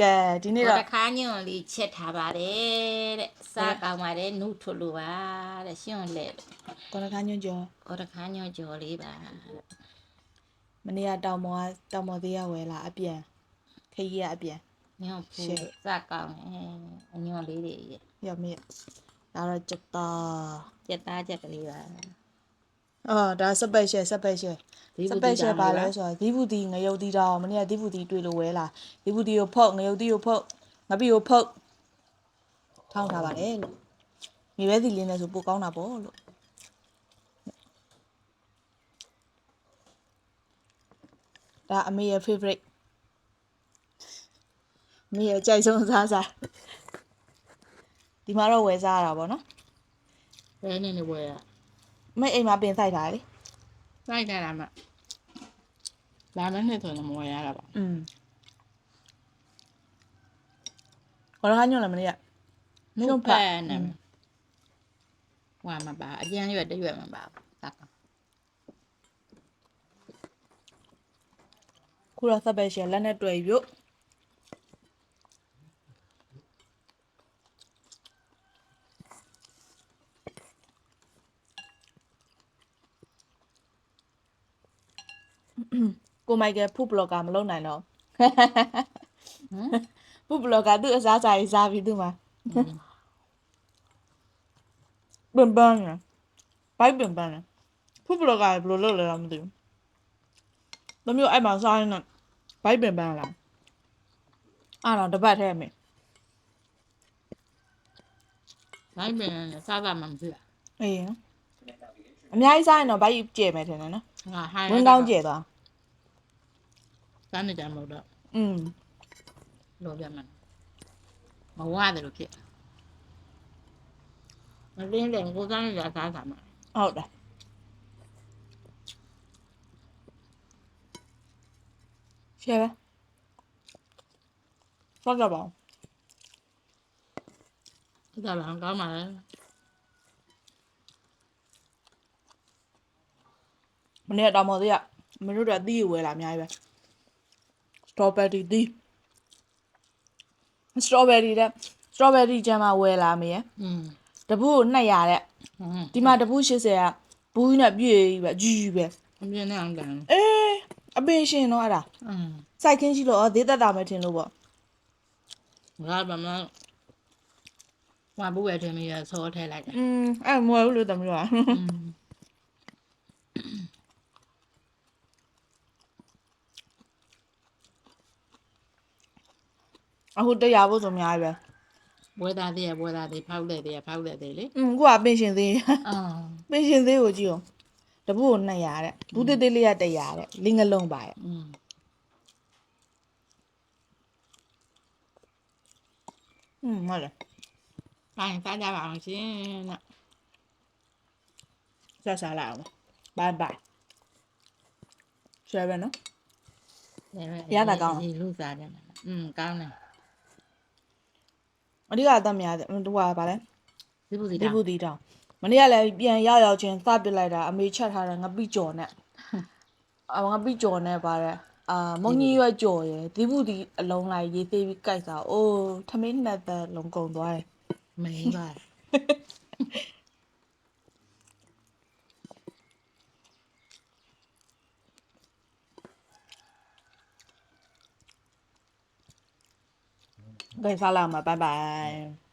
ကဲဒီနေ့ တော့ တော့ တခါညွန့်လေးချက်ထားပါတယ်တဲ့စားကောင်းပါတယ်နှုတ်ထွလို့ပါတဲ့ရှင်းလဲ ကော်တခါညွန့်ကျော် ဟောတခါညွန့်ကြော်လေးပါ မနေ့ကတောင်မော်သေးရဝဲလာအပြန်ခကြီးရအပြန် ညွန့်ဖူးစားကောင်းအညွန့်လေးတွေ ရမေဒါတော့ကြက်သား ကြက်သားကြက်ကလေးပါ အော်ဒါစပက်ရှယ်ပါလဲဆိုတော့ဒီဘူးဒီငရုတ်တီတောင်မနေ့ကဒီဘူးဒီတွေ့လို့ဝဲလာဒီဘူးဒီကိုဖုတ်ငရုတ်တီကိုဖုတ်ငပိကိုဖုတ်ထောင်းထားပါတယ်လို့မြေပဲစီလေးနဲ့ဆိုပိုကောင်းတာပေါ့လို့ဒါအမေရဲ့ favorite အမေရဲ့ကြိုက်ဆုံးစားဒီမှာတော့ဝယ်စားရတာပေါ့နော် ဘယ်နဲ့နေဝဲရ အမေအိမ်မှာပင်ဆိုင်ထားလေ စိုက်ကြတာမှလာမနဲ့ဆိုတော့မဝဲရတာပါ ခေါ်ရညွန့်လည်းမနေ့က နှုတ်ဖက်နဲ့ဝါမပါအကျန်းရွက်တရွက်မပါစားကောင်း ခုတော့စပယ်ရှယ်လက်နဲ့တွေ့ရုပ်ကိုမိုက်ကယ်ဖူးဘလော့ကာမလုပ်နိုင်တော့ဖူးဘလော့ကာသူ့အစားစာရေးစားပြီးသူ့မှာပင်ပန်းနေဘိုက်ပင်ပန်းနေဖူးဘလော့ကာဘယ်လိုလုပ်လဲတော့မသိဘူးတမျိုးအဲ့မှာစားရင်တော့ဘိုက်ပင်ပန်းလာအဲ့တော့တပတ်ထဲမယ် ဘိုင်းပင်စားတာမှမသိဘူး အေးအများကြီးစားရင်တော့ဘိုက်ကျဲမယ်ထင်တယ်နော် ငါဟိုင်း ဝင်းကောင်းကျဲသွား စားနေကြမလို့တော့ လို့ပြမှန်မဝရတယ်လို့ဖြစ်မလင်းတယ်ကိုစားနေကြစားတာမှာ ဟုတ်တယ်ရှယ်ပဲဆောက်ကြပါဦး ဒါလည်းကောင်းပါလေ မနေ့ကတောင်မော်သေးရမင်းတို့တို့အသီးဝယ်လာအများကြီးပဲစတော်ဘယ်ရီသီးစတော်ဘယ်ရီကျမ်းမှာဝယ်လာမေးရတပူကို200တဲ့ဒီမှာတပူ80ကဘူးနဲ့ပြည့်ပဲကြီးပဲ အမြင်နဲ့အောင်တယ် အေးအပင်ရှင်တော့အဲ့ဒါစိုက်ခင်းရှိလို့ဒေးသက်တာမထင်လို့ပေါ့ ငါဘာမှဝါဘူးဝဲတယ်မရဆောထဲလိုက်တယ် အဲ့မွယ်ဘူးလို့တမျိုးอ่ะအခုတရားဖို့ဆိုအများကြီးပဲ ဘွဲသားသေးဖောက်တဲ့သေးလေ ခုကပင်ရှင်သေးပင်ရှင်သေးကိုကြည့်အောင်တပူကို200တဲ့ဘူးသေးသေးလေးက100တဲ့လင်းငလုံးပါရဲ့ဟုတ်တယ် တိုင်းစားကြပါအောင်ရှင်တဲ့ စားလာအောင်ဘိုင်ဘိုင်ဆွဲပဲနော်ရတာကောင်း ဒီလူစားတယ်ကောင်းတယ် အဓိကအသက်များတယ်ဟိုကဗာလဲ ဒီဘူးစီ ဒီဘူးတီတောင်မနေ့ကလည်းပြန်ရောက်ချင်းစပစ်လိုက်တာအမေချက်ထားတယ်ငပိကြော်နဲ့ငပိကြော်နဲ့ပါတယ်မုံကြီးရွက်ကြော်ရယ်ဒီဘူးတီအလုံးလိုက်ရေးသေးပြီးကြိုက်စားအိုးထမင်းနှစ်သက်လုံးကုန်သွားတယ် မင်းပါကဲစားလာမှာဘိုင်ဘိုင်